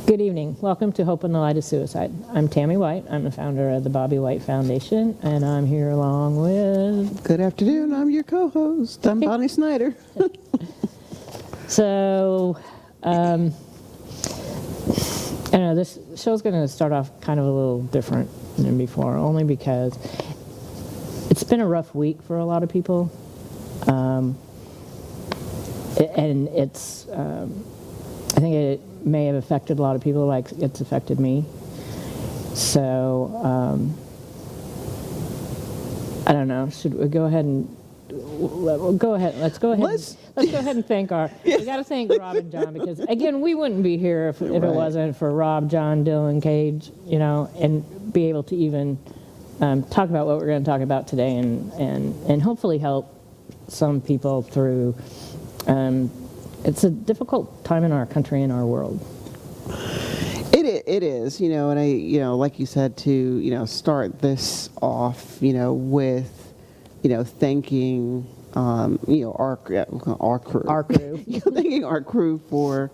Good evening. Welcome to Hope in the Light of Suicide. I'm Tammy White. I'm the founder of the Bobby White Foundation, and I'm here along with... Good afternoon. I'm your co-host. I'm Bonnie Snyder. So, I know this show's going to start off kind of a little different than before, only because it's been a rough week for a lot of people. And it's, I think it may have affected a lot of people like it's affected me. So, I don't know. Should we go ahead and let's go ahead and thank our. We got to thank Rob and John because again, we wouldn't be here if it wasn't for Rob, John, Dylan, Cage, and be able to even talk about what we're going to talk about today, and hopefully help some people through. It's a difficult time in our country and our world. It is, and I, like you said, to, start this off, with, thanking, our crew. Our crew. Thanking our crew for,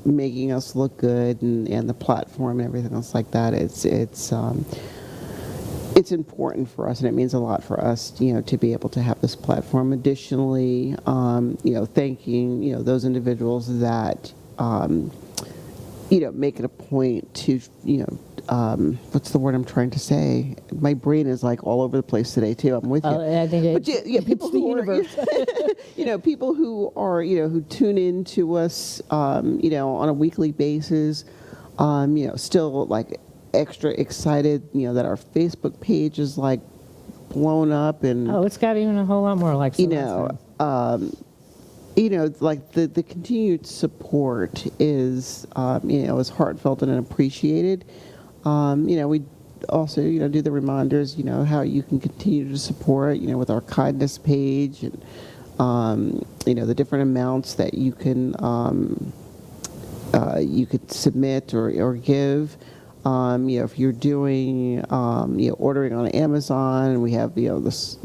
making us look good and the platform and everything else like that. It's important for us, and it means a lot for us, to be able to have this platform. Additionally, thanking, those individuals that, make it a point to, what's the word I'm trying to say? My brain is like all over the place today too. I'm with you. I think people who are, people who are, who tune in to us, on a weekly basis, still like extra excited, that our Facebook page is like blown up, and it's got even a whole lot more likes. Like the continued support is, is heartfelt and appreciated. We also, do the reminders, how you can continue to support, with our kindness page, and the different amounts that you can you could submit or give. If you're doing, ordering on Amazon, we have, this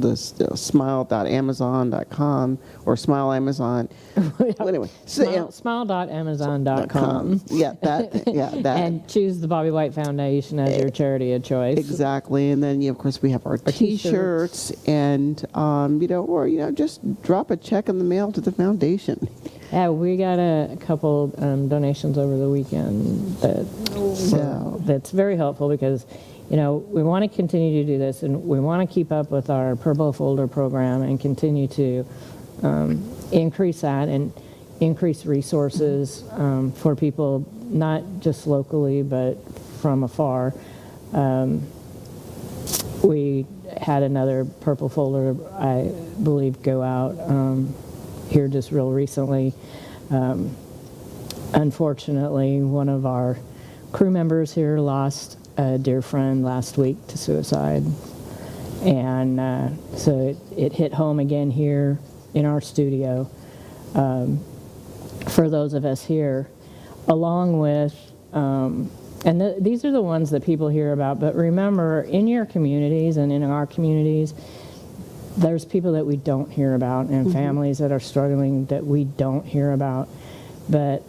smile.amazon.com or Smile Amazon. Well, anyway, smile.amazon.com. That. And choose the Bobby White Foundation as your charity of choice. Exactly. And then, of course, we have our T-shirts and, just drop a check in the mail to the foundation. Yeah, we got a couple donations over the weekend that's very helpful because, we want to continue to do this, and we want to keep up with our Purple Folder program and continue to increase that and increase resources for people, not just locally, but from afar. We had another Purple Folder, I believe, go out here just real recently. Unfortunately, one of our crew members here lost a dear friend last week to suicide, and so it hit home again here in our studio for those of us here, along with these are the ones that people hear about, but remember, in your communities and in our communities, there's people that we don't hear about, and families that are struggling that we don't hear about. But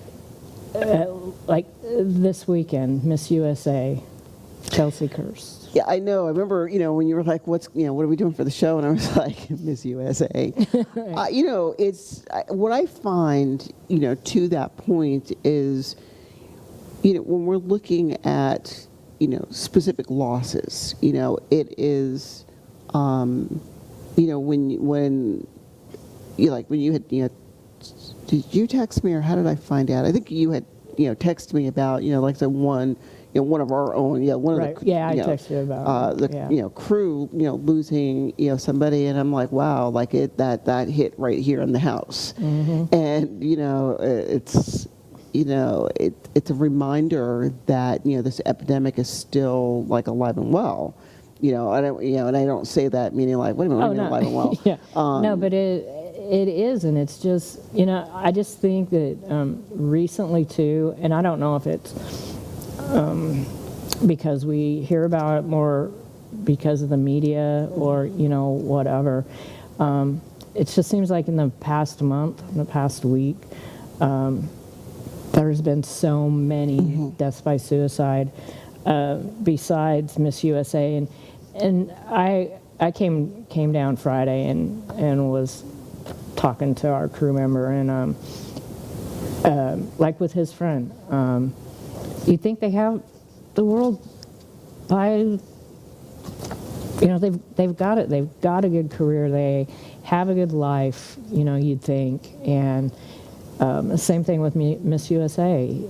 like this weekend, Miss USA, Chelsea Kirst. Yeah, I know. I remember, when you were like, what are we doing for the show? And I was like, Miss USA. Right. It's what I find, to that point is, when we're looking at, specific losses, it is, when you had, did you text me or how did I find out? I think you had, texted me about, like the one, one of our own, one of the, I texted you about the, crew, losing, somebody, and I'm like, wow, like that hit right here in the house, and it's, it's a reminder that this epidemic is still like alive and well. I don't, and I don't say that meaning like, wait a minute, alive and well. No, but it is, and it's just, I just think that recently too, and I don't know if it's because we hear about it more because of the media or, whatever. It just seems like in the past month, in the past week, there's been so many deaths by suicide besides Miss USA, and I came down Friday and was talking to our crew member, and like with his friend, you think they have the world by, they've got it. They've got a good career. They have a good life, you'd think. And the same thing with Miss USA.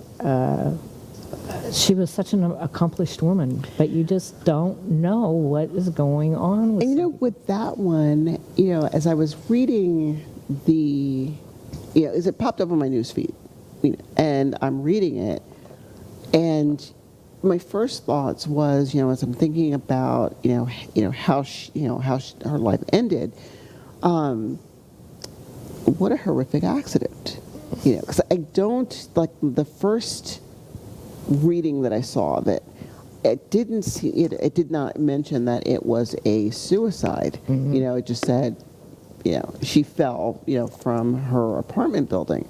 She was such an accomplished woman, but you just don't know what is going on with And with that one, as I was reading as it popped up on my news feed, and I'm reading it, and my first thoughts was, as I'm thinking about, how her life ended, what a horrific accident, because I don't, like, the first reading that I saw of it, it did not mention that it was a suicide. It just said, she fell, from her apartment building.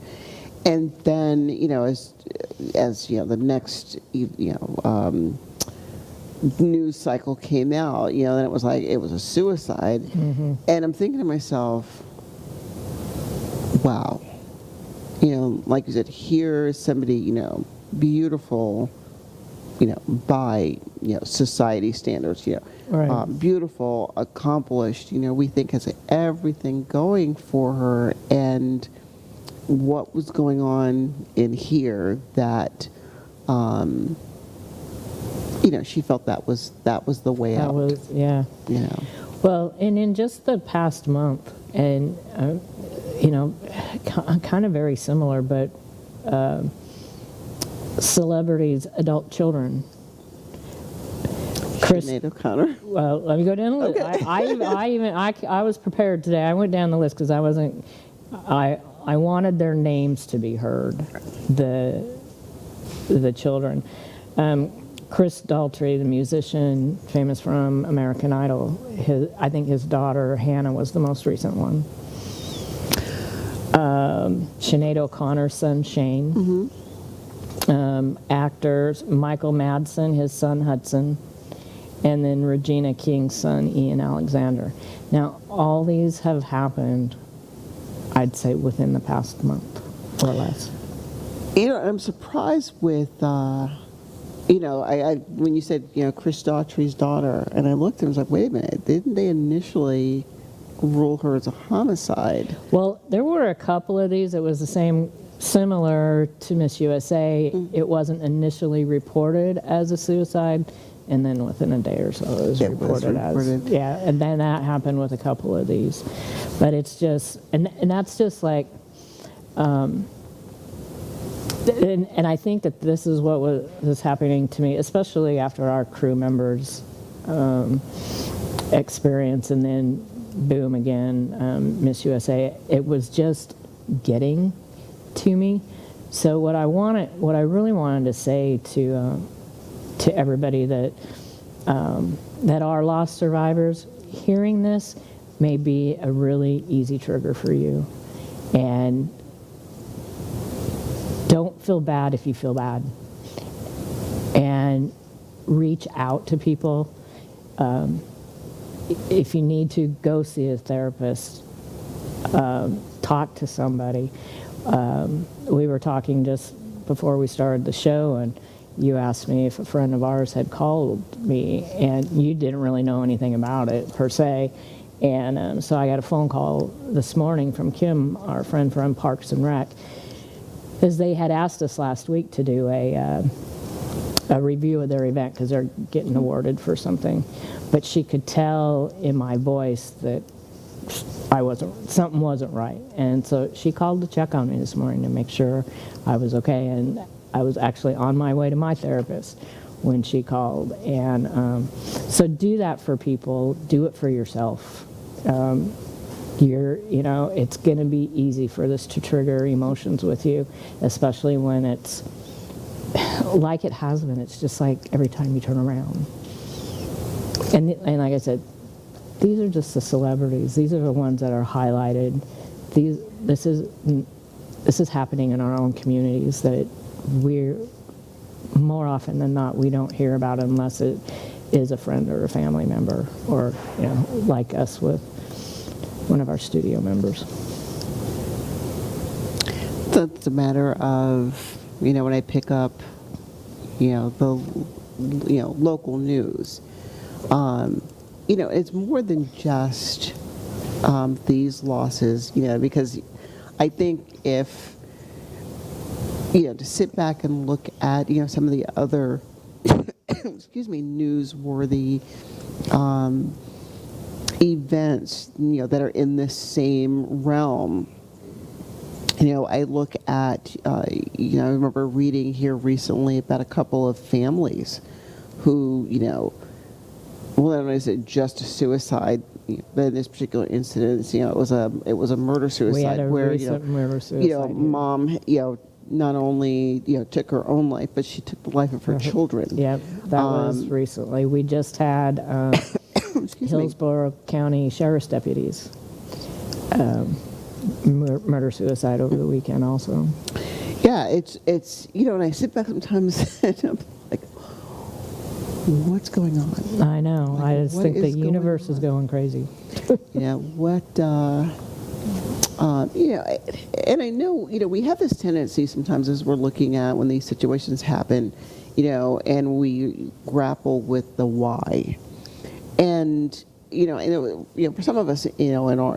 And then, as the next, news cycle came out, then it was like, it was a suicide. And I'm thinking to myself, wow, like you said, here's somebody, beautiful, by, society standards, Right. beautiful, accomplished, we think has everything going for her, and what was going on in here that, she felt that was the way out. That was, yeah. Well, and in just the past month, and, kind of very similar, but celebrities, adult children. Sinead O'Connor. Well, let me go down the list. Okay. I was prepared today. I went down the list because I wanted their names to be heard, the children. Chris Daltrey, the musician, famous from American Idol. I think his daughter Hannah was the most recent one. Sinead O'Connor's son Shane. Actors Michael Madsen, his son Hudson, and then Regina King's son Ian Alexander. Now, all these have happened, I'd say, within the past month or less. I'm surprised with, I when you said, Chris Daughtry's daughter, and I looked and was like, wait a minute, didn't they initially rule her as a homicide? Well, there were a couple of these. It was similar to Miss USA. It wasn't initially reported as a suicide, and then within a day or so it was reported as, and then that happened with a couple of these. But it's just, and that's just like, and I think that this is what was happening to me, especially after our crew members' experience, and then boom again, Miss USA. It was just getting to me. So what I really wanted to say to everybody that are lost survivors, hearing this may be a really easy trigger for you, and don't feel bad if you feel bad, and reach out to people. If you need to, go see a therapist, talk to somebody. We were talking just before we started the show, and you asked me if a friend of ours had called me, and you didn't really know anything about it per se. And so I got a phone call this morning from Kim, our friend from Parks and Rec, because they had asked us last week to do a review of their event because they're getting awarded for something. But she could tell in my voice that something wasn't right. And so she called to check on me this morning to make sure I was okay. And I was actually on my way to my therapist when she called. And so do that for people. Do it for yourself. It's going to be easy for this to trigger emotions with you, especially when it's like it has been. It's just like every time you turn around. And like I said, these are just the celebrities. These are the ones that are highlighted. This is happening in our own communities, that we're more often than not, we don't hear about it unless it is a friend or a family member, or like us with one of our studio members. So it's a matter of, when I pick up, the, local news, it's more than just these losses, because I think if, to sit back and look at, some of the other, newsworthy events, that are in this same realm. I look at, I remember reading here recently about a couple of families who, well, I don't know, is it just a suicide? But in this particular incident, it was a murder suicide. We had a where recent murder suicide. Mom, not only took her own life, but she took the life of her children. Yep, that was recently. We just had Hillsborough County Sheriff's deputies murder suicide over the weekend also. Yeah, it's and I sit back sometimes and I'm like, what's going on? I know. I just think the universe is going crazy. And I know, we have this tendency sometimes as we're looking at when these situations happen, and we grapple with the why. And, for some of us, in our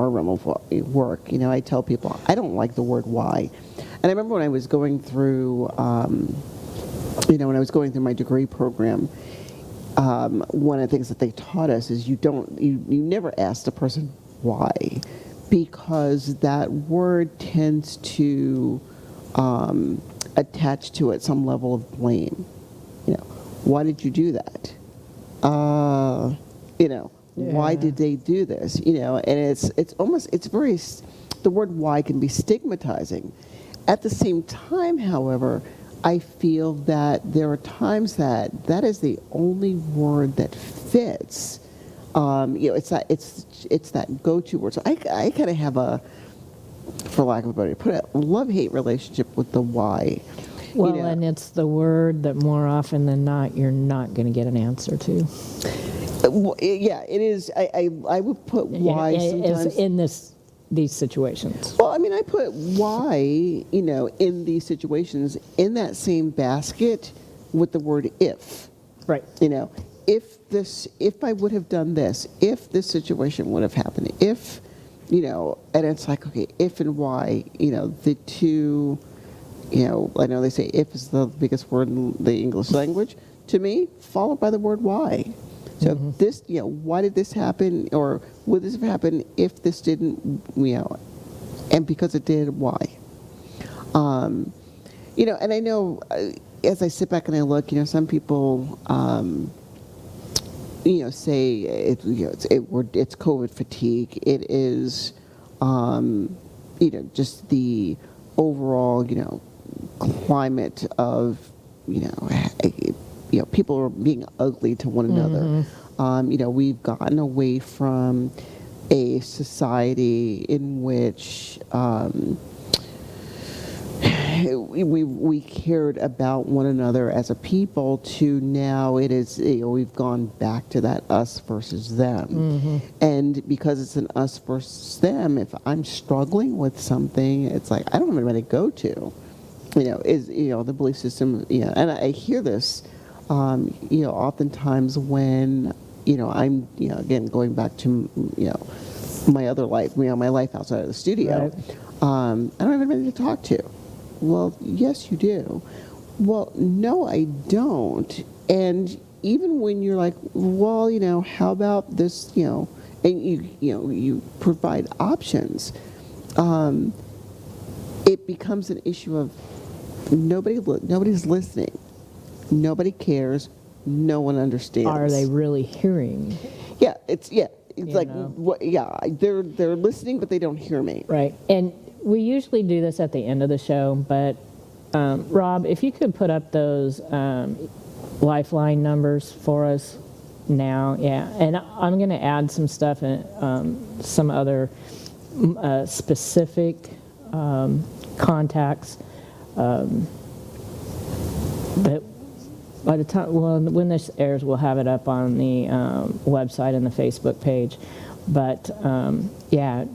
realm of work, I tell people, I don't like the word why. And I remember when I was going through, my degree program, one of the things that they taught us is you never ask the person why, because that word tends to attach to it some level of blame. Why did you do that? Why did they do this? And the word why can be stigmatizing. At the same time, however, I feel that there are times that is the only word that fits. It's that go-to word. So I kind of have a, for lack of a better, put a love-hate relationship with the why. Well, and it's the word that more often than not you're not going to get an answer to. Yeah, it is. I would put why sometimes in these situations. Well, I put why, in these situations in that same basket with the word if. Right. If I would have done this, if this situation would have happened, if, and it's like, okay, if and why, the two, I know they say if is the biggest word in the English language, to me, followed by the word why. So this, why did this happen, or would this have happened if this didn't, and because it did, why? And I know as I sit back and I look, some people, say it's COVID fatigue. It is, just the overall, climate of, people are being ugly to one another. We've gotten away from a society in which we cared about one another as a people, to now it is, we've gone back to that us versus them. And because it's an us versus them, if I'm struggling with something, it's like, I don't know anybody to go to. The belief system, and I hear this, oftentimes when, I'm, again, going back to, my other life, my life outside of the studio, right. I don't have anybody to talk to. Well, yes, you do. Well, no, I don't. And even when you're like, well, how about this, and you provide options, it becomes an issue of nobody's listening, nobody cares, no one understands. Are they really hearing? It's like they're listening, but they don't hear me. Right. And we usually do this at the end of the show, but Rob, if you could put up those lifeline numbers for us now, and I'm going to add some stuff and some other specific contacts but by the time, well, when this airs, we'll have it up on the website and the Facebook page. But yeah,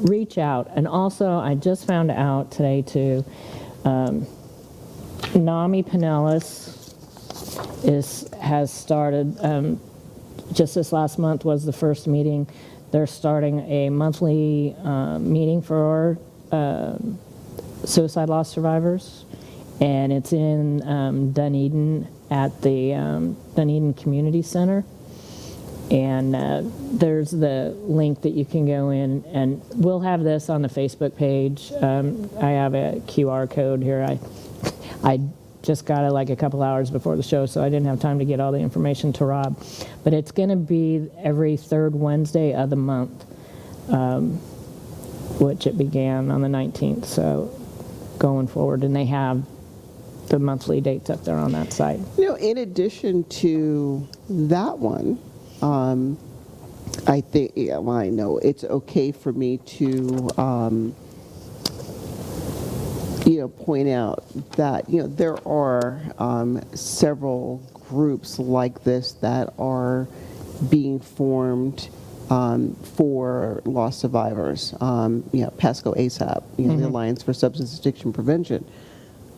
reach out. And also, I just found out today too, NAMI Pinellas has started. Just this last month was the first meeting. They're starting a monthly meeting for suicide loss survivors, and it's in Dunedin at the Dunedin Community Center. And there's the link that you can go in, and we'll have this on the Facebook page. I have a QR code here. I just got it like a couple hours before the show, so I didn't have time to get all the information to Rob. But it's going to be every third Wednesday of the month, which it began on the 19th. So going forward, and they have the monthly dates up there on that site. You know, in addition to that one, I think, yeah, well, I know it's okay for me to, point out that, there are several groups like this that are being formed for loss survivors. PASCO ASAP, the Alliance for Substance Addiction Prevention.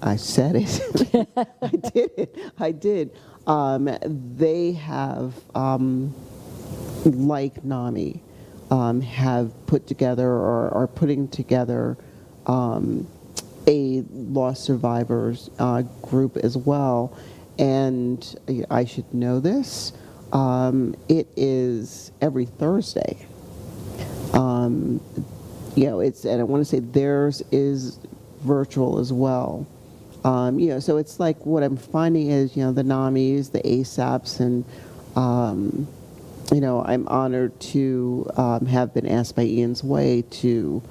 I said it. I did. They have, like NAMI, have put together or are putting together a loss survivors group as well. And I should know this. It is every Thursday. It's, and I want to say theirs is virtual as well. So it's like what I'm finding is, the NAMIs, the ASAPs, and, I'm honored to have been asked by Ian's Way to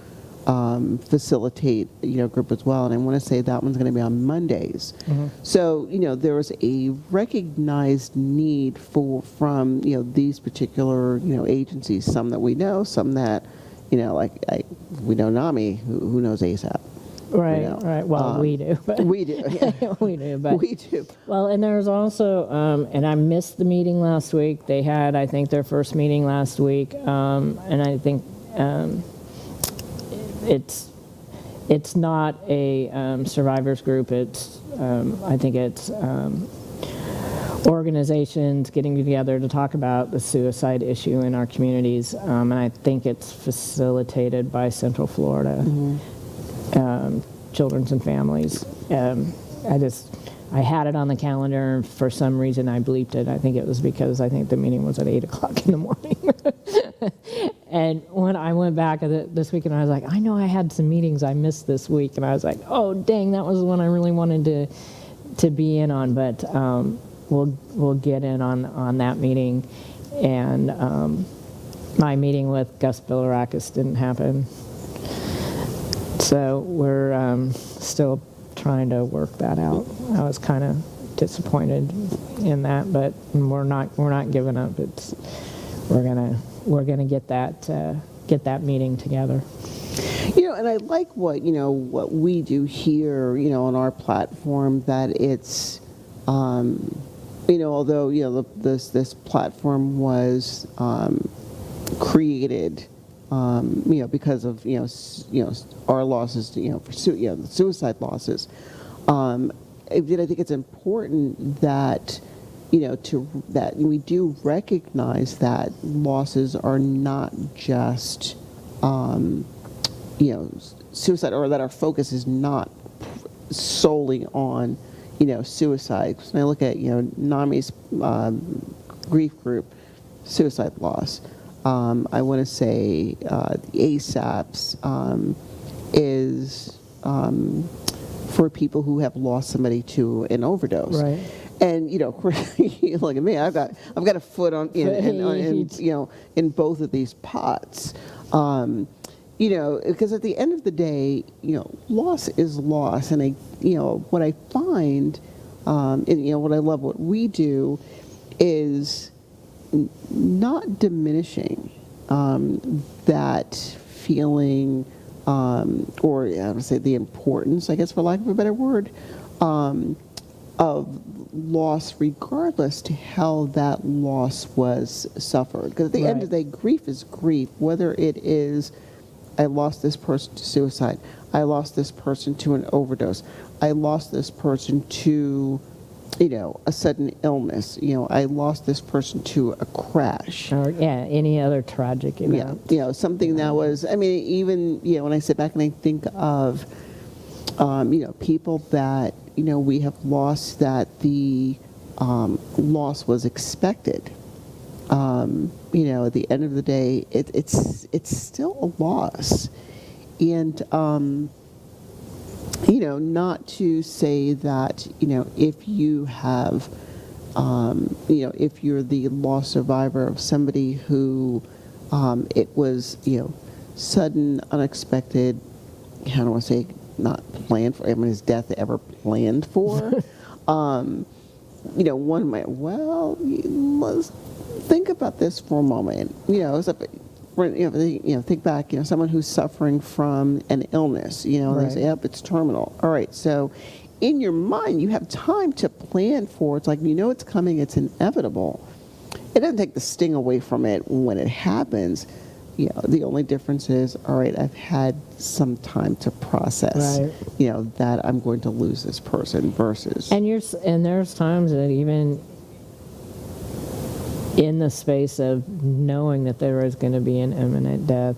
facilitate, group as well. And I want to say that one's going to be on Mondays. Mm-hmm. So, there's a recognized need from these particular, agencies, some that we know, some that, we know NAMI, who knows ASAP. Right, right. Well, we do. But we do. Yeah. we do. But we do. Well, and there's also, and I missed the meeting last week. They had, I think, their first meeting last week, and I think it's not a survivors group. It's I think it's organizations getting together to talk about the suicide issue in our communities, and I think it's facilitated by Central Florida. Mm-hmm. Children's and families. I had it on the calendar, and for some reason I bleeped it. I think it was because I think the meeting was at 8 o'clock in the morning. And when I went back this week, and I was like, I know I had some meetings I missed this week, and I was like, oh dang, that was the one I really wanted to be in on. But we'll get in on that meeting, and my meeting with Gus Bilirakis didn't happen. So we're still trying to work that out. I was kind of disappointed in that, but we're not giving up. We're gonna get that meeting together. And I like what we do here, on our platform, that it's although this platform was created because of our losses, for the suicide losses. I think it's important that that we do recognize that losses are not just suicide, or that our focus is not solely on suicide. When I look at NAMI's grief group, suicide loss. I want to say the ASAPs is for people who have lost somebody to an overdose. Right. And of course, you look at me. I've got a foot in both of these pots. Because at the end of the day, loss is loss, and what I find, and what I love what we do, is not diminishing that feeling or I would say the importance, I guess, for lack of a better word, of loss, regardless to how that loss was suffered. Because at the end of the day, grief is grief, whether it is, I lost this person to suicide, I lost this person to an overdose, I lost this person to, a sudden illness, I lost this person to a crash. Or, any other tragic event. Yeah, something that was, even, when I sit back and I think of, people that, we have lost, that the loss was expected. At the end of the day, it's still a loss. And, not to say that, if you have, if you're the lost survivor of somebody who it was, sudden, unexpected, how do I say, not planned for, is death ever planned for? One might, let's think about this for a moment. Think back, someone who's suffering from an illness, they say, yep, it's terminal. All right, so in your mind, you have time to plan for it. It's like, it's coming, it's inevitable. It doesn't take the sting away from it when it happens. The only difference is, all right, I've had some time to process, that I'm going to lose this person versus. And there's times that even in the space of knowing that there is going to be an imminent death,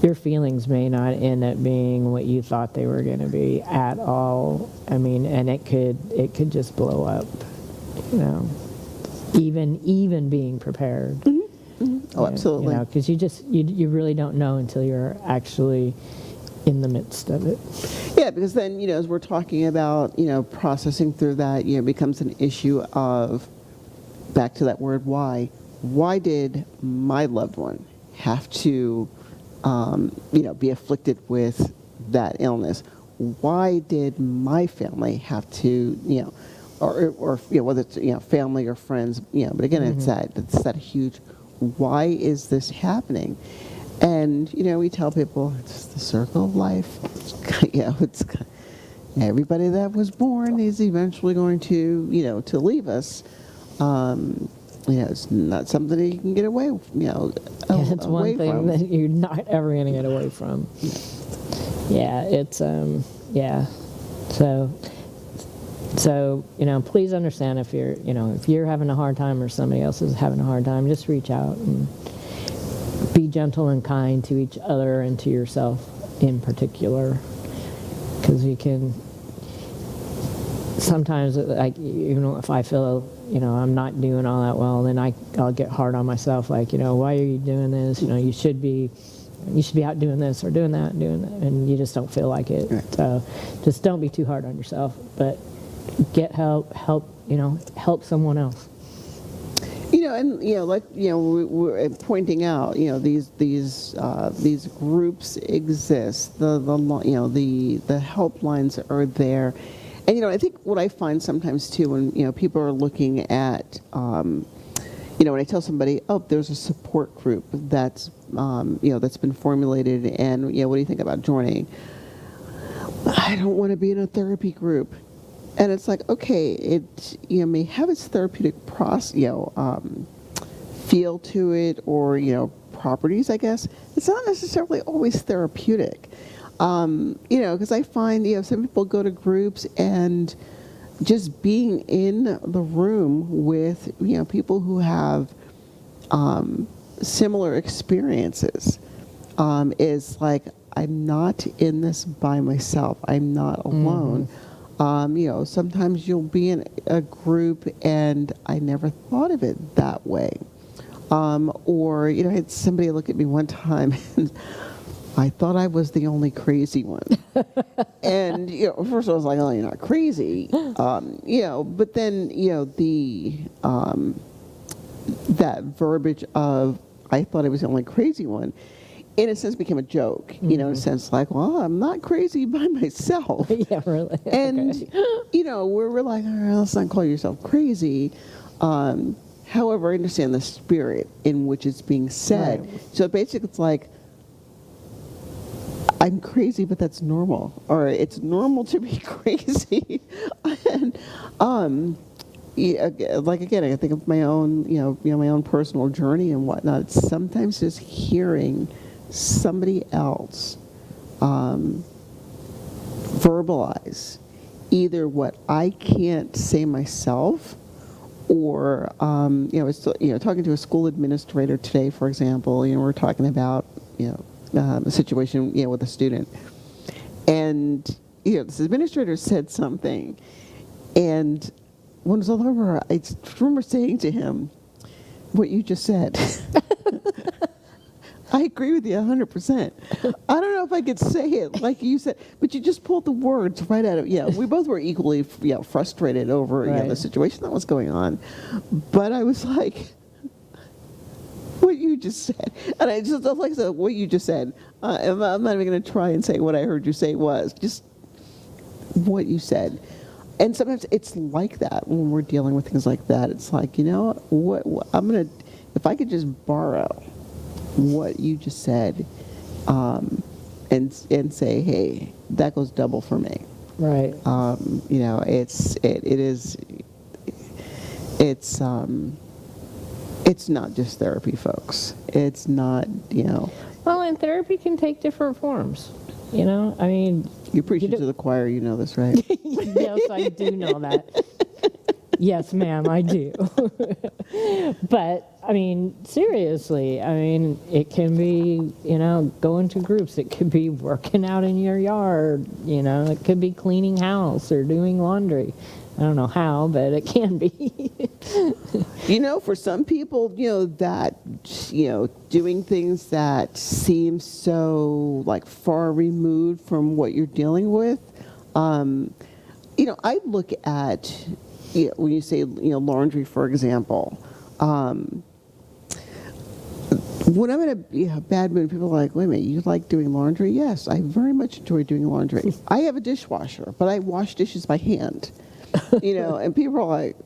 your feelings may not end up being what you thought they were going to be at all. And it could just blow up, even being prepared. Mm-hmm. Mm-hmm. Oh, absolutely. Because you really don't know until you're actually in the midst of it. Yeah, because then, as we're talking about, processing through that, becomes an issue of, back to that word why. Why did my loved one have to, be afflicted with that illness? Why did my family have to, or whether it's, family or friends, but again, it's that huge, why is this happening? And, we tell people it's the circle of life. It's everybody that was born is eventually going to, to leave us. It's not something that you can get away, it's one thing from. That you're not ever going to get away from. Yeah, it's, So, please understand if you're having a hard time or somebody else is having a hard time, just reach out and be gentle and kind to each other and to yourself in particular. Because you can, sometimes, even if I feel, I'm not doing all that well, then I'll get hard on myself, why are you doing this? You should be out doing this or doing that, and you just don't feel like it. Right. So just don't be too hard on yourself, but get help someone else. We're pointing out, these groups exist. The helplines are there, and I think what I find sometimes too when people are looking at, when I tell somebody, oh, there's a support group that's that's been formulated, and what do you think about joining? I don't want to be in a therapy group. And it's like, okay, it may have its therapeutic feel to it, or properties, I guess. It's not necessarily always therapeutic, because I find some people go to groups and just being in the room with people who have similar experiences is like, I'm not in this by myself. I'm not alone. Sometimes you'll be in a group and I never thought of it that way. Or, I had somebody look at me one time and I thought I was the only crazy one. And, first I was like, oh, you're not crazy. But then, that verbiage of, I thought I was the only crazy one, in a sense became a joke, in a sense like, well, I'm not crazy by myself. Yeah, really. And, we're like, all right, let's not call yourself crazy. However, I understand the spirit in which it's being said. Right. So basically it's like, I'm crazy, but that's normal. Or it's normal to be crazy. And yeah, like again, I think of my own, my own personal journey and whatnot. It's sometimes just hearing somebody else verbalize either what I can't say myself, or it's talking to a school administrator today, for example. We're talking about a situation with a student, and this administrator said something, and when it was all over, I just remember saying to him, "What you just said." I agree with you 100%. I don't know if I could say it like you said, but you just pulled the words right out of, we both were equally, frustrated over, Right. the situation that was going on. But I was like, what you just said. And I just, like I said, what you just said. I'm not even going to try and say what I heard you say was. Just what you said. And sometimes it's like that when we're dealing with things like that. It's like, what I'm going to, if I could just borrow what you just said, and say, hey, that goes double for me. Right. It's not just therapy, folks. It's not, Well, and therapy can take different forms. I mean, you're preaching to the choir. You know this, right? yes, I do know that. Yes, ma'am, I do. But, I mean, seriously, it can be, going to groups. It could be working out in your yard, it could be cleaning house or doing laundry. I don't know how, but it can be. For some people, that, doing things that seem so, like, far removed from what you're dealing with, I look at, when you say, laundry, for example, when I'm in a bad mood, people are like, wait a minute, you like doing laundry? Yes, I very much enjoy doing laundry. I have a dishwasher, but I wash dishes by hand. And people are like,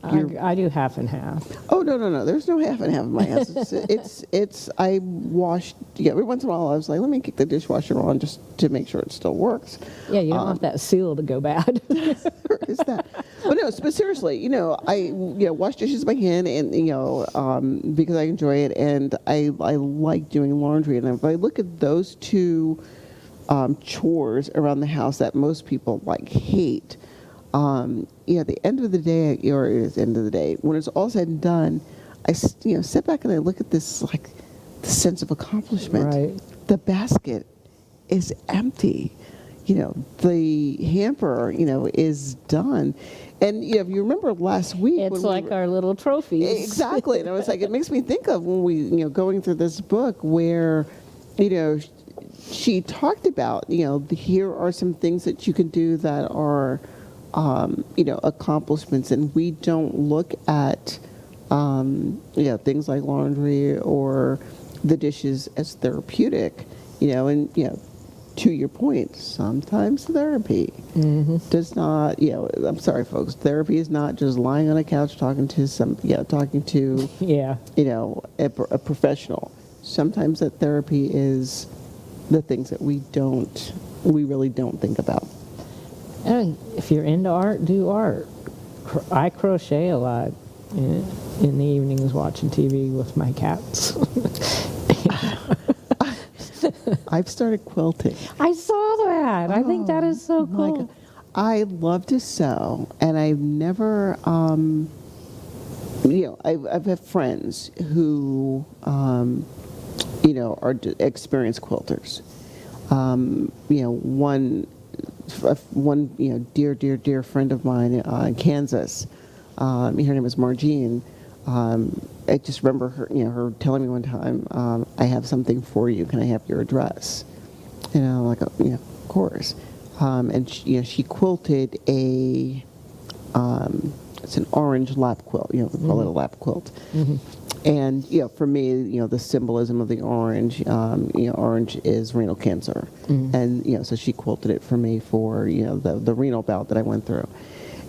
I do half and half. oh, no, there's no half and half in my house. It's I wash, every once in a while I was like, let me kick the dishwasher on just to make sure it still works. Yeah, you don't want that seal to go bad. Is that? But no, but seriously, I wash dishes by hand, and because I enjoy it, and I like doing laundry. And if I look at those two chores around the house that most people hate, at the end of the day, or at the end of the day, when it's all said and done, I sit back and I look at this the sense of accomplishment. Right. The basket is empty. The hamper, is done. And if you remember last week, It's like our little trophies. Exactly. And I was like, it makes me think of when we, going through this book where, she talked about, here are some things that you can do that are, accomplishments, and we don't look at, things like laundry or the dishes as therapeutic, and, to your point, sometimes therapy does not, I'm sorry, folks, therapy is not just lying on a couch talking to Yeah. a professional. Sometimes that therapy is the things that we really don't think about. And if you're into art, do art. I crochet a lot in the evenings watching TV with my cats. I've started quilting. I saw that. I think that is so My cool. God. I love to sew, and I've never, I've had friends who, are experienced quilters. One dear friend of mine in Kansas, her name is Margene. I just remember her telling me one time, I have something for you. Can I have your address? Of course. And she quilted it's an orange lap quilt. We call it a lap quilt. Mm-hmm. And for me, the symbolism of the orange, orange is renal cancer, and so she quilted it for me for the renal bout that I went through.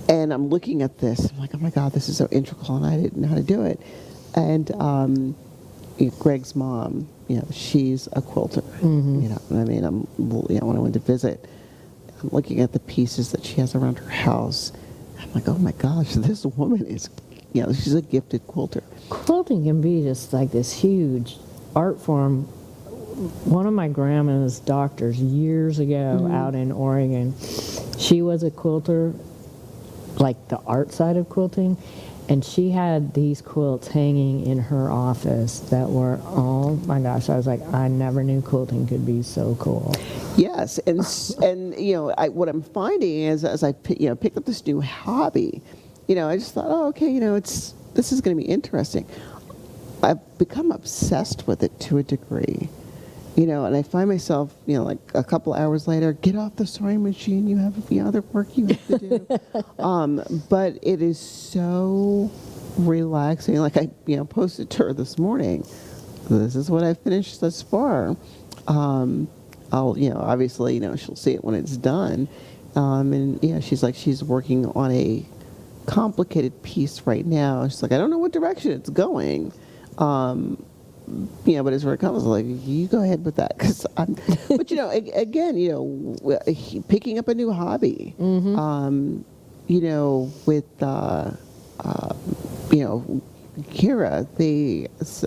And I'm looking at this, I'm like, oh my God, this is so integral, and I didn't know how to do it. And Greg's mom, she's a quilter. I mean, when I went to visit, I'm looking at the pieces that she has around her house. I'm like, oh my gosh, this woman is, she's a gifted quilter. Quilting can be just like this huge art form. One of my grandma's doctors years ago out in Oregon, she was a quilter, like the art side of quilting, and she had these quilts hanging in her office that were, oh my gosh, I was like, I never knew quilting could be so cool. Yes, and what I'm finding is as I pick up this new hobby, I just thought, oh, okay, this is going to be interesting. I've become obsessed with it to a degree, and I find myself, like a couple hours later, get off the sewing machine. You have other work you have to do. But it is so relaxing. Like I, posted to her this morning. This is what I finished thus far. I'll, obviously, she'll see it when it's done. And she's like, she's working on a complicated piece right now. She's like, I don't know what direction it's going. But as where it comes, like, you go ahead with that. But again, picking up a new hobby, with, Kira,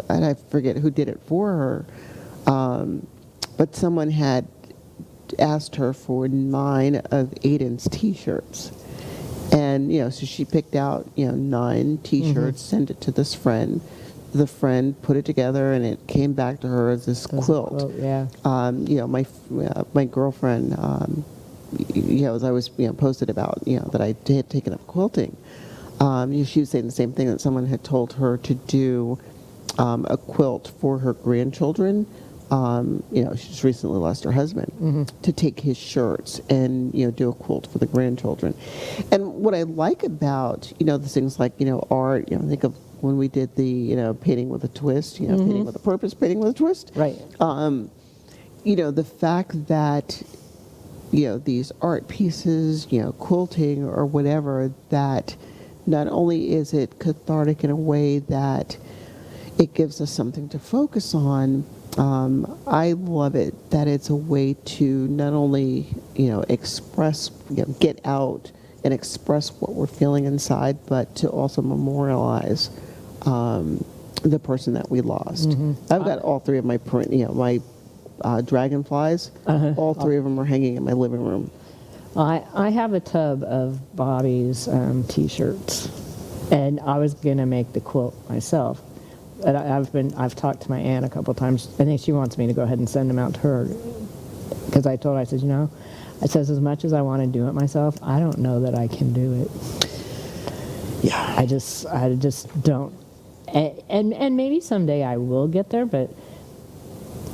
and I forget who did it for her, but someone had asked her for 9 of Aiden's T-shirts. And, so she picked out, 9 T-shirts, sent it to this friend. The friend put it together, and it came back to her as this quilt. Yeah. My girlfriend, as I was posted about, that I had taken up quilting. She was saying the same thing, that someone had told her to do a quilt for her grandchildren. She just recently lost her husband, to take his shirts and do a quilt for the grandchildren. And what I like about the things like art, think of when we did the painting with a twist, painting with a purpose, painting with a twist. Right. The fact that these art pieces, quilting or whatever, that not only is it cathartic in a way that it gives us something to focus on, I love it that it's a way to not only express, get out and express what we're feeling inside, but to also memorialize the person that we lost. I've got all 3 of my my dragonflies. All 3 of them are hanging in my living room. I have a tub of Bobby's T-shirts, and I was gonna make the quilt myself. And I've talked to my aunt a couple times. I think she wants me to go ahead and send them out to her, because I told her, I said, I says, as much as I want to do it myself, I don't know that I can do it. Yeah, I just don't. And maybe someday I will get there, but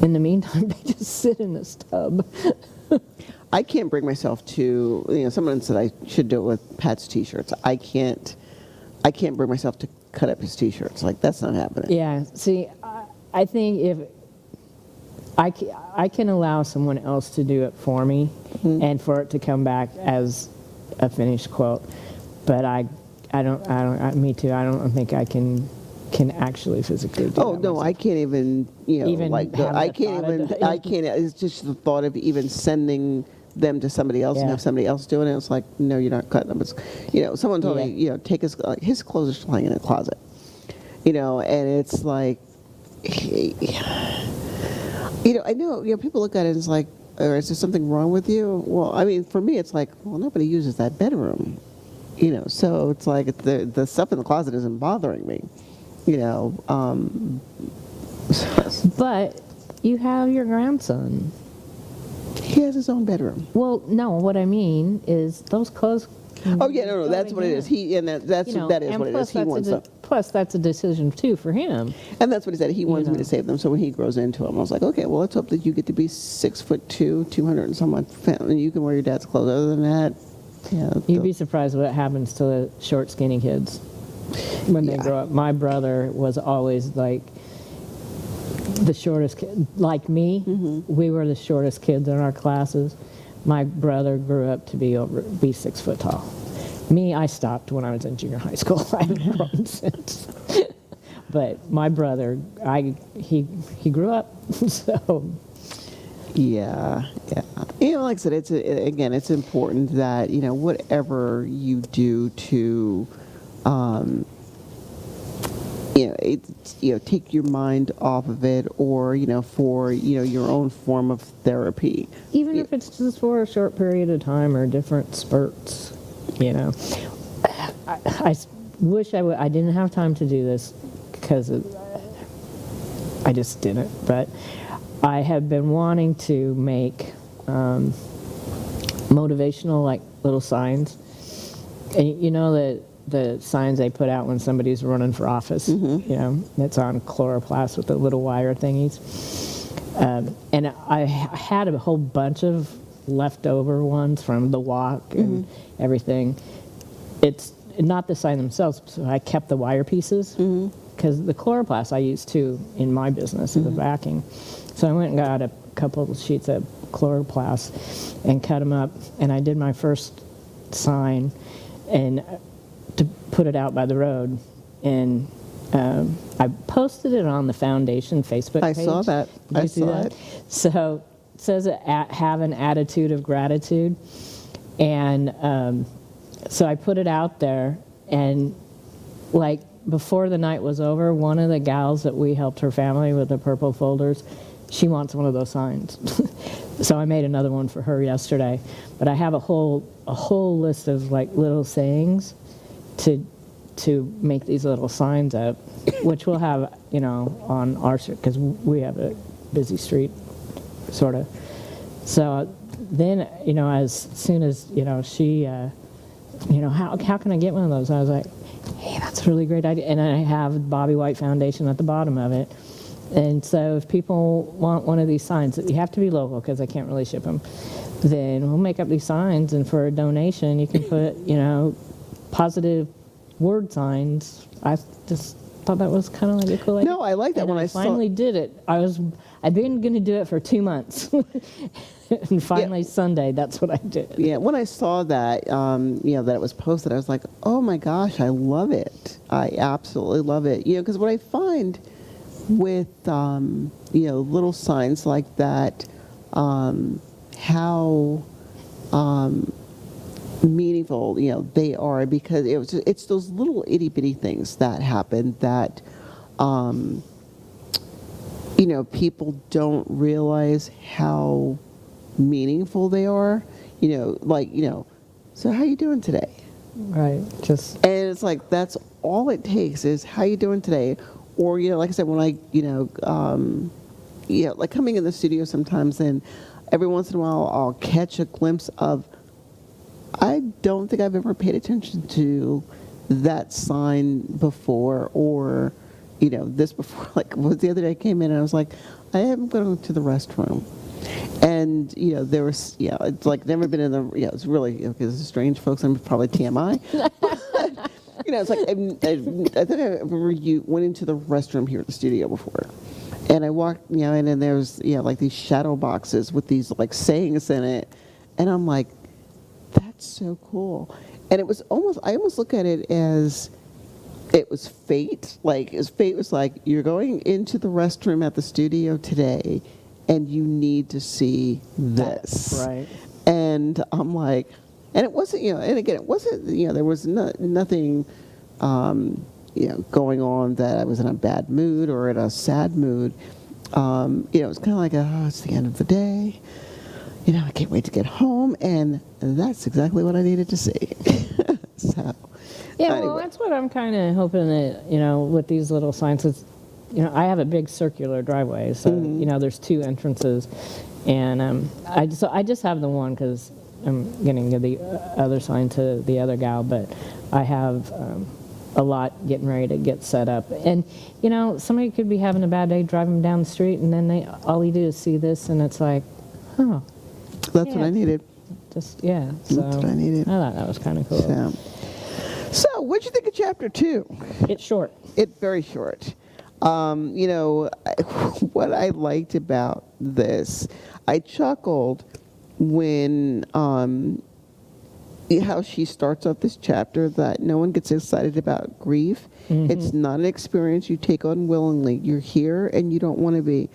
in the meantime, they just sit in this tub. I can't bring myself to, someone said I should do it with Pat's T-shirts. I can't bring myself to cut up his T-shirts. Like, that's not happening. Yeah, see, I think if I can allow someone else to do it for me, and for it to come back as a finished quilt, but me too, I don't think I can actually physically do it. Oh, no, myself. I can't even, I can't, it's just the thought of even sending them to somebody else and have somebody else doing it. It's like, no, you're not cutting them. It's, someone told me, take his clothes are still hanging in a closet, and it's like, I know, people look at it and it's like, or is there something wrong with you? Well, I mean, for me, it's like, well, nobody uses that bedroom, so it's like the stuff in the closet isn't bothering me, But you have your grandson. He has his own bedroom. Well, no, what I mean is those clothes. Oh yeah, no, that's what it is. That is what it is. He wants them. Plus, that's a decision too for him. And that's what he said. He wants me to save them, so when he grows into them, I was like, okay, well, let's hope that you get to be 6'2", 200 and some odd pounds, and you can wear your dad's clothes. Other than that, you'd be surprised what happens to the short, skinny kids when they grow up. My brother was always like the shortest kid, like me. We were the shortest kids in our classes. My brother grew up to be 6 foot tall. Me, I stopped when I was in junior high school. I haven't grown since. But my brother, he grew up, so. Yeah. Like I said, it's important that, whatever you do to, take your mind off of it, or, for, your own form of therapy. Even if it's just for a short period of time or different spurts, I wish I didn't have time to do this because I just didn't, but I have been wanting to make motivational, like, little signs. And the signs they put out when somebody's running for office, that's on chloroplast with the little wire thingies. And I had a whole bunch of leftover ones from the walk and everything. It's not the sign themselves, so I kept the wire pieces, because the chloroplast I use too in my business as a backing. So I went and got a couple of sheets of chloroplast and cut them up, and I did my first sign and to put it out by the road, and I posted it on the foundation Facebook page. I saw that. Did you see that? So it says have an attitude of gratitude, and so I put it out there, and like before the night was over, one of the gals that we helped her family with the purple folders, she wants one of those signs. So I made another one for her yesterday. But I have a whole list of like little sayings to make these little signs up, which we'll have, on our street, because we have a busy street, sort of. So then, as soon as, she, how can I get one of those? I was like, hey, that's a really great idea. And I have Bobby White Foundation at the bottom of it. And so if people want one of these signs, you have to be local because I can't really ship them, then we'll make up these signs, and for a donation, you can put, positive word signs. I just thought that was kind of like a cool idea. No, I like that. And when I finally did it. I've been going to do it for 2 months. And finally Sunday, that's what I did. Yeah, when I saw that, that it was posted, I was like, oh my gosh, I love it. I absolutely love it. Because what I find with, little signs like that, how meaningful, they are, because it's those little itty bitty things that happen that, people don't realize how meaningful they are. So how you doing today? Right. And it's like, that's all it takes is how you doing today. Or, like I said, when I, like coming in the studio sometimes, and every once in a while I'll catch a glimpse of, I don't think I've ever paid attention to that sign before, or, this before. Like, was the other day I came in and I was like, I am going to the restroom. And, there was, it's like never been in the, it's really, because it's strange, folks, I'm probably TMI. But, it's like, I think I went into the restroom here at the studio before. And I walked, and then there's, like these shadow boxes with these, like, sayings in it. And I'm like, that's so cool. And it was I almost look at it as it was fate. Like, fate was like, you're going into the restroom at the studio today, and you need to see this. Right. And I'm like, and it wasn't, and again, it wasn't, there was nothing, going on that I was in a bad mood or in a sad mood. It was kind of like, it's the end of the day. I can't wait to get home. And that's exactly what I needed to see. So, yeah, anyway. well, that's what I'm kind of hoping that, with these little signs, is, I have a big circular driveway, so, there's 2 entrances. And I just have the one because I'm getting the other sign to the other gal, but I have a lot getting ready to get set up. And, somebody could be having a bad day driving down the street, and then all you do is see this, and it's like, oh. That's what I needed. So that's what I needed. I thought that was kind of cool. So what'd you think of chapter 2? It's short. It's very short. What I liked about this, I chuckled when how she starts off this chapter, that no one gets excited about grief. It's not an experience you take on willingly. You're here and you don't want to be.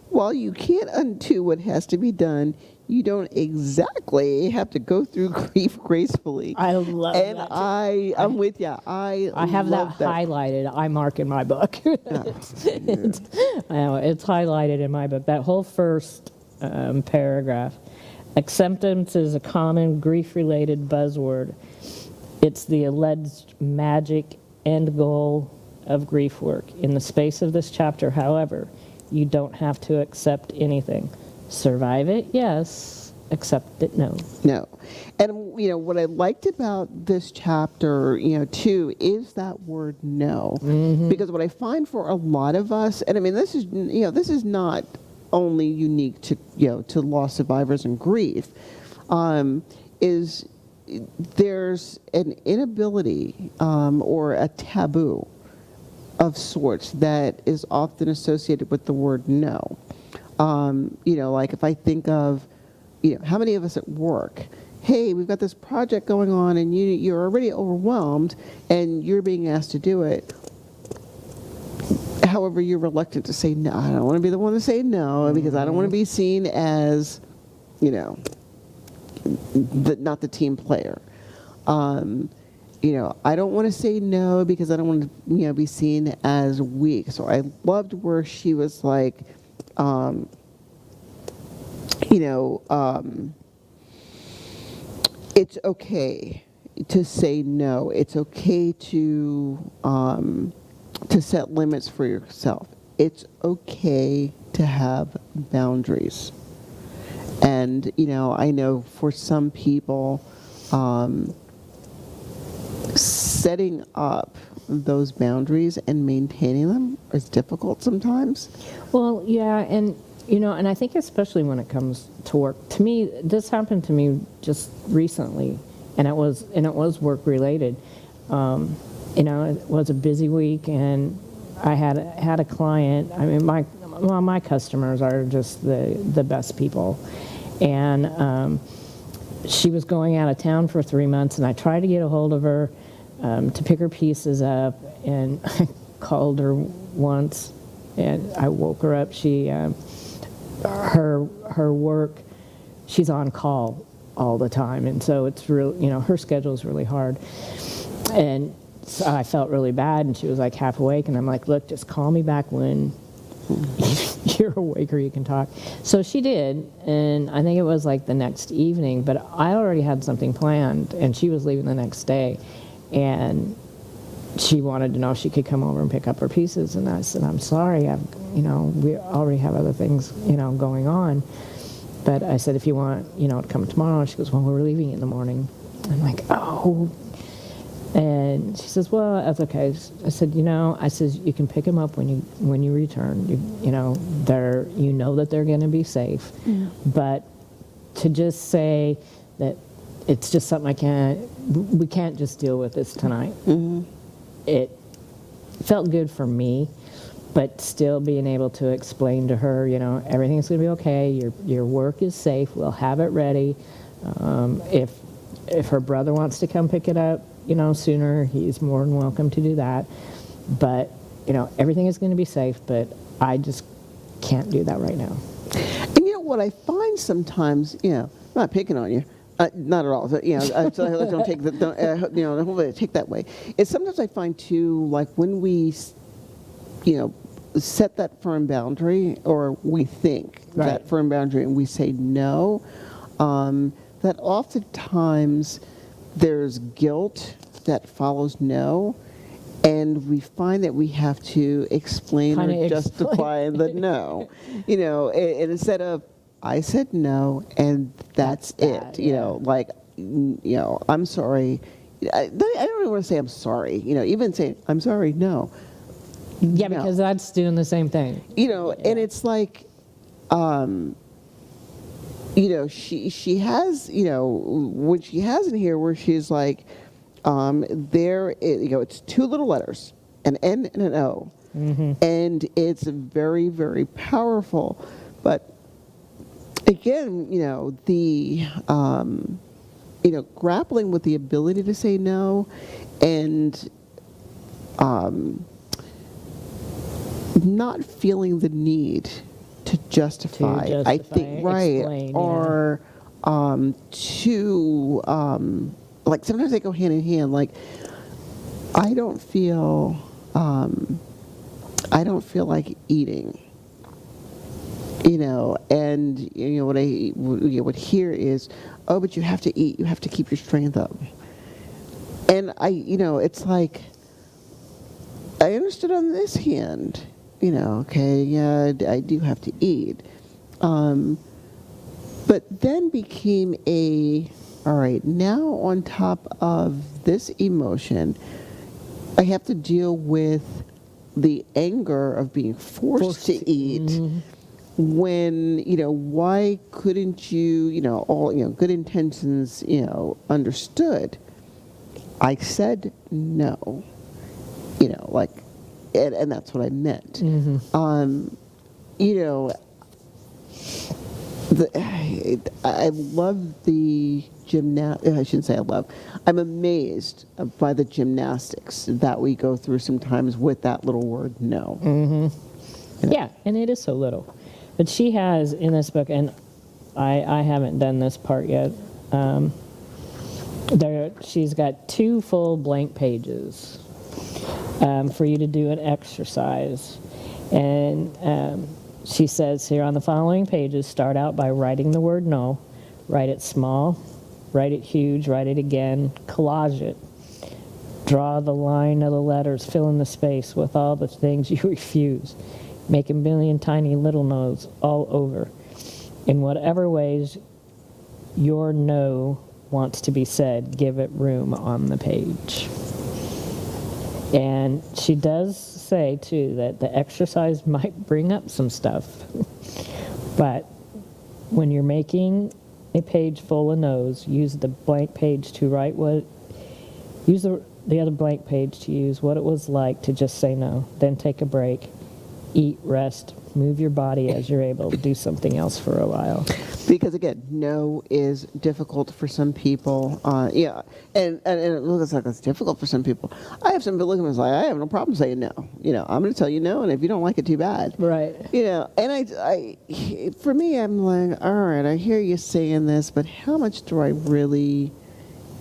While you can't undo what has to be done, you don't exactly have to go through grief gracefully. I love and that. I'm with you. I have that highlighted. I mark in my book. It's highlighted in my book. That whole first paragraph. Acceptance is a common grief-related buzzword. It's the alleged magic end goal of grief work. In the space of this chapter, however, you don't have to accept anything. Survive it, yes. Accept it, no. No. And, what I liked about this chapter, too, is that word no. Because what I find for a lot of us, and I mean, this is not only unique to, to loss survivors and grief, is there's an inability or a taboo of sorts that is often associated with the word no. Like if I think of, how many of us at work, hey, we've got this project going on and you're already overwhelmed and you're being asked to do it. However, you're reluctant to say no. I don't want to be the one to say no because I don't want to be seen as, not the team player. I don't want to say no because I don't want to, be seen as weak. So I loved where she was like, it's okay to say no. It's okay to set limits for yourself. It's okay to have boundaries. And, I know for some people, setting up those boundaries and maintaining them is difficult sometimes. Well, yeah, and and I think especially when it comes to work. To me, this happened to me just recently, and it was work related. It was a busy week, and I had a client. I mean, my customers are just the best people, and she was going out of town for 3 months, and I tried to get a hold of her to pick her pieces up, and I called her once, and I woke her up. She her work, she's on call all the time, and so it's real. Her schedule is really hard, and so I felt really bad, and she was like half awake, and I'm like, look, just call me back when you're awake or you can talk. So she did, and I think it was like the next evening, but I already had something planned, and she was leaving the next day, and she wanted to know if she could come over and pick up her pieces, and I said, I'm sorry, we already have other things, going on, but I said, if you want, to come tomorrow. She goes, well, we're leaving in the morning. I'm like, oh. And she says, well, that's okay. I said, you can pick them up when you return. You know that they're going to be safe. Mm. But to just say that it's just something we can't just deal with this tonight. Mm-hmm. It felt good for me, but still being able to explain to her, everything's going to be okay. Your work is safe. We'll have it ready. If her brother wants to come pick it up, sooner, he's more than welcome to do that. But, everything is going to be safe, but I just can't do that right now. And what I find sometimes, I'm not picking on you, not at all. So, don't take take that way. It's sometimes I find too, like when we, set that firm boundary, or we think right. that firm boundary, and we say no, that oftentimes there's guilt that follows no, and we find that we have to explain or justify the no. And instead of, I said no, and that's it. I'm sorry. I don't even want to say I'm sorry. Even saying I'm sorry, no. Yeah, because that's doing the same thing. And it's like, she has, when she has in here where she's like, it's two little letters, an N and an O, mm-hmm. and it's very, very powerful. But again, grappling with the ability to say no, and not feeling the need to justify. I think, right, explain, or to like sometimes they go hand in hand. Like I don't feel like eating. And what I would hear is, oh, but you have to eat. You have to keep your strength up. And it's like, I understood on this hand, okay, yeah, I do have to eat. But then became all right, now on top of this emotion, I have to deal with the anger of being forced to eat. Mm-hmm. When, why couldn't you, all, good intentions, understood. I said no, like, and that's what I meant. Mm-hmm. I love the I shouldn't say I love. I'm amazed by the gymnastics that we go through sometimes with that little word no. Mm-hmm. Yeah, and it is so little. But she has in this book, and I haven't done this part yet, she's got 2 full blank pages for you to do an exercise. And she says here on the following pages, start out by writing the word no. Write it small, write it huge, write it again, collage it. Draw the line of the letters, fill in the space with all the things you refuse. Make a million tiny little no's all over. In whatever ways your no wants to be said, give it room on the page. And she does say, too, that the exercise might bring up some stuff. But when you're making a page full of no's, use the blank page to write use the other blank page to use what it was like to just say no. Then take a break. Eat, rest, move your body as you're able, do something else for a while. Because again, no is difficult for some people. Yeah, and it looks like it's difficult for some people. I have some people looking at me like, I have no problem saying no. I'm going to tell you no, and if you don't like it, too bad. Right. And I, for me, I'm like, all right, I hear you saying this, but how much do I really,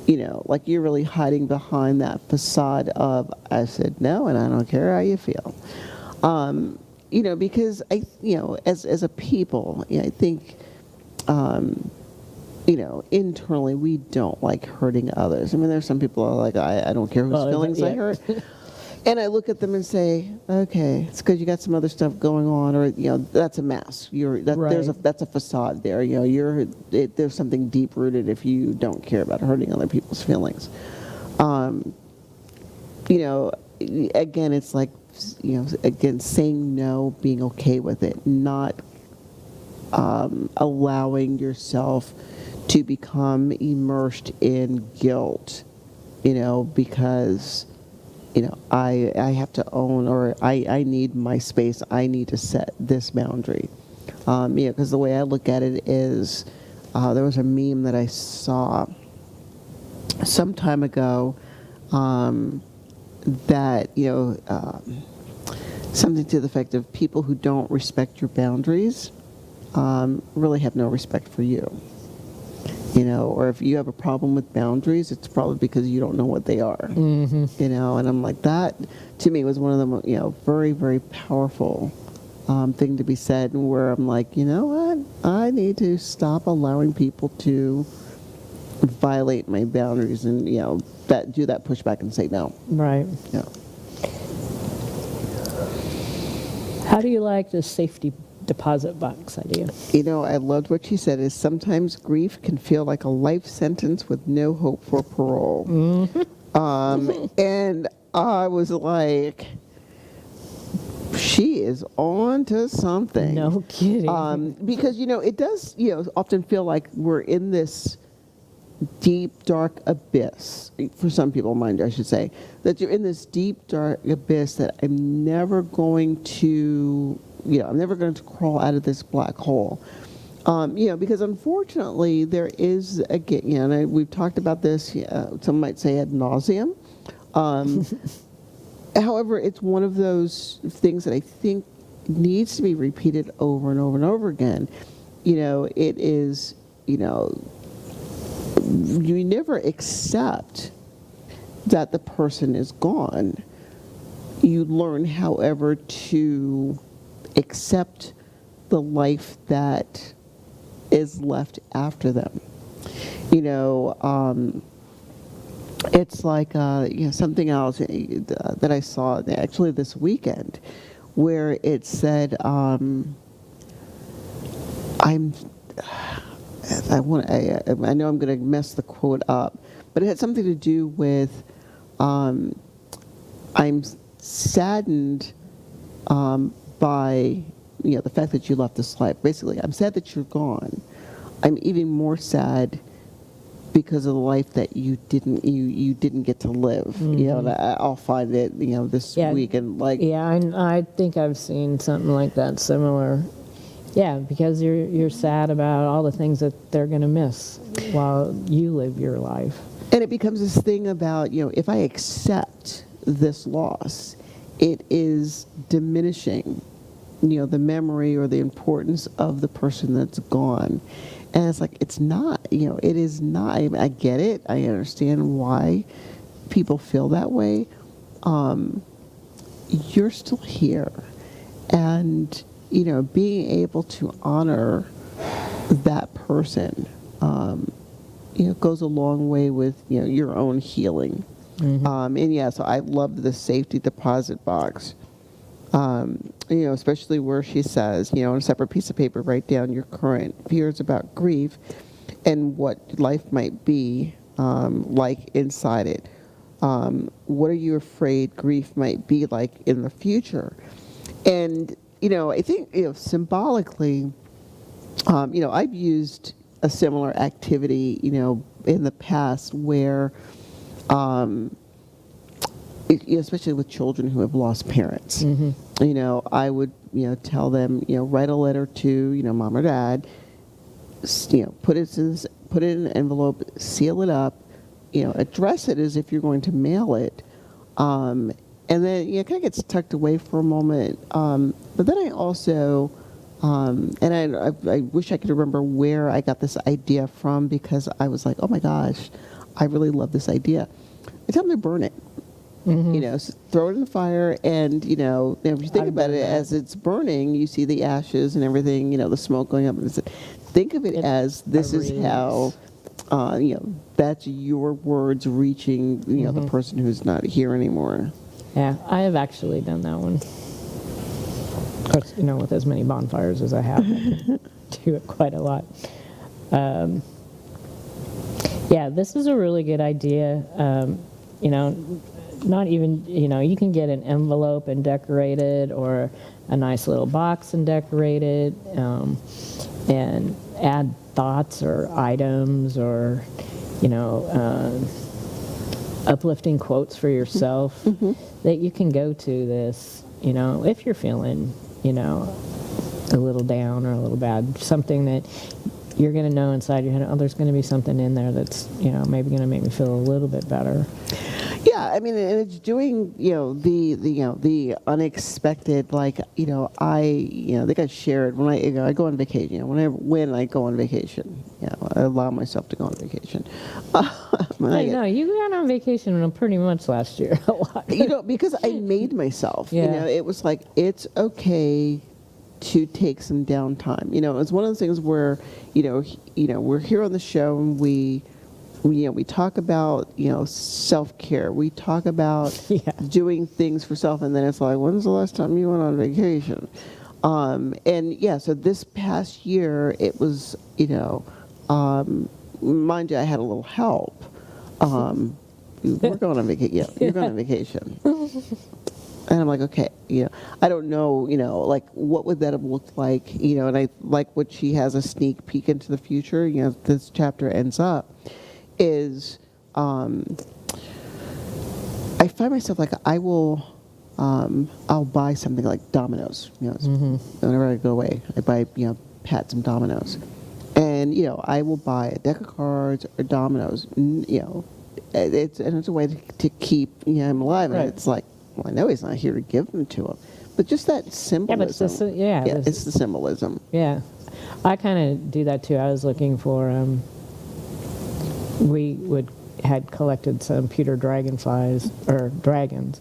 like you're really hiding behind that facade of I said no, and I don't care how you feel. Because as a people, I think, internally we don't like hurting others. I mean, there's some people who are like, I don't care whose feelings I hurt. And I look at them and say, okay, it's because you got some other stuff going on, or that's a mask. Right. That's a facade there. There's something deep rooted if you don't care about hurting other people's feelings. Again, it's like, saying no, being okay with it, not allowing yourself to become immersed in guilt, because, I have to own, or I need my space, I need to set this boundary. Because the way I look at it is, there was a meme that I saw some time ago, that, something to the effect of people who don't respect your boundaries really have no respect for you. Or if you have a problem with boundaries, it's probably because you don't know what they are. Mm-hmm. And I'm like, that to me was one of the very, very powerful thing to be said, where I'm like, you know what? I need to stop allowing people to violate my boundaries and, do that pushback and say no. Right. Yeah. How do you like the safety deposit box idea? I loved what she said, is sometimes grief can feel like a life sentence with no hope for parole. Mm-hmm. And I was like, she is on to something. No kidding. Because, it does, often feel like we're in this deep, dark abyss, for some people, mind you, I should say, that you're in this deep, dark abyss that I'm never going to crawl out of this black hole. Because unfortunately there is, again, and we've talked about this, some might say ad nauseum. However, it's one of those things that I think needs to be repeated over and over and over again. It is, you never accept that the person is gone. You learn, however, to accept the life that is left after them. It's like something else that I saw actually this weekend, where it said, I know I'm going to mess the quote up, but it had something to do with, I'm saddened by the fact that you left this life. Basically, I'm sad that you're gone. I'm even more sad because of the life that you didn't get to live. Mm-hmm. And I'll find it this week, and I think I've seen something like that, similar. Yeah, because you're sad about all the things that they're going to miss while you live your life. And it becomes this thing about, if I accept this loss, it is diminishing, the memory or the importance of the person that's gone. And it's like, it's not, it is not. I get it. I understand why people feel that way. You're still here. And, being able to honor that person, goes a long way with, your own healing. Mm-hmm. So I love the safety deposit box. Especially where she says, on a separate piece of paper, write down your current fears about grief and what life might be like inside it. What are you afraid grief might be like in the future? And, I think, symbolically, I've used a similar activity, in the past where, especially with children who have lost parents. Mm-hmm. I would, tell them, write a letter to, mom or dad, put it in an envelope, seal it up, address it as if you're going to mail it. And then, it kind of gets tucked away for a moment. But then I also, and I wish I could remember where I got this idea from, because I was like, oh my gosh, I really love this idea. I tell them to burn it. Mm-hmm. So throw it in the fire, and if you think about it, as it's burning, you see the ashes and everything, the smoke going up. And think of it as this is how, that's your words reaching, the person who's not here anymore. Yeah, I have actually done that one. Of course, with as many bonfires as I have, I can do it quite a lot. This is a really good idea. Not even, you can get an envelope and decorate it, or a nice little box and decorate it, and add thoughts or items, or, uplifting quotes for yourself that you can go to this, if you're feeling, a little down or a little bad, something that you're going to know inside your head, oh, there's going to be something in there that's, maybe going to make me feel a little bit better. Yeah, and it's doing, the unexpected, like, I think I shared when I go on vacation, when I go on vacation, I allow myself to go on vacation. I know, you got on vacation pretty much last year a lot. Because I made myself, yeah. It was like, it's okay to take some downtime. It's one of those things where, we're here on the show, and we talk about, self-care. We talk about doing things for self, and then it's like, when's the last time you went on vacation? So this past year, it was, mind you, I had a little help. We're going on vacation. Yeah, you're going on vacation. And I'm like, okay, I don't know, like, what would that have looked like, and I like what she has a sneak peek into the future, this chapter ends up, is I find myself like I will, I'll buy something like Domino's, whenever I go away, I buy, pat some Domino's. And, I will buy a deck of cards or dominoes, it's a way to keep him alive. Right. And it's like, well, I know he's not here to give them to him. But just that symbolism. It's the symbolism. Yeah, I kind of do that too. I was looking for, had collected some pewter dragonflies, or dragons,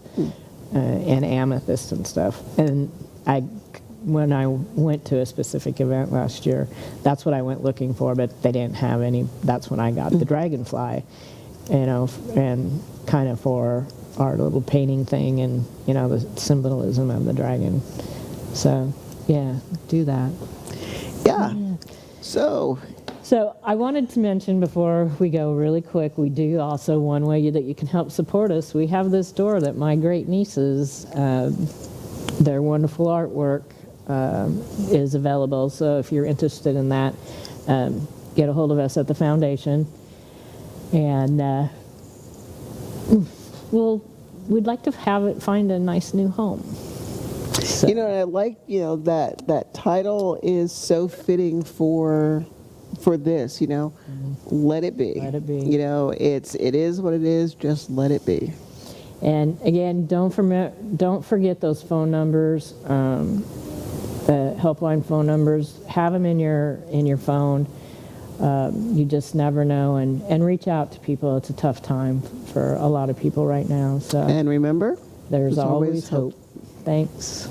and amethyst and stuff. And when I went to a specific event last year, that's what I went looking for, but they didn't have any. That's when I got the dragonfly, and kind of for our little painting thing, and the symbolism of the dragon. So yeah, do that. Yeah. So I wanted to mention before we go really quick, we do also, one way that you can help support us, we have this door that my great nieces, their wonderful artwork is available. So if you're interested in that, get a hold of us at the foundation, and we'd like to find a nice new home. So. And I like that title is so fitting for this. Let it be. Let it be. It is what it is. Just let it be. And again, don't forget those phone numbers, the helpline phone numbers. Have them in your phone. You just never know, and reach out to people. It's a tough time for a lot of people right now. So. And remember, there's always hope. Thanks.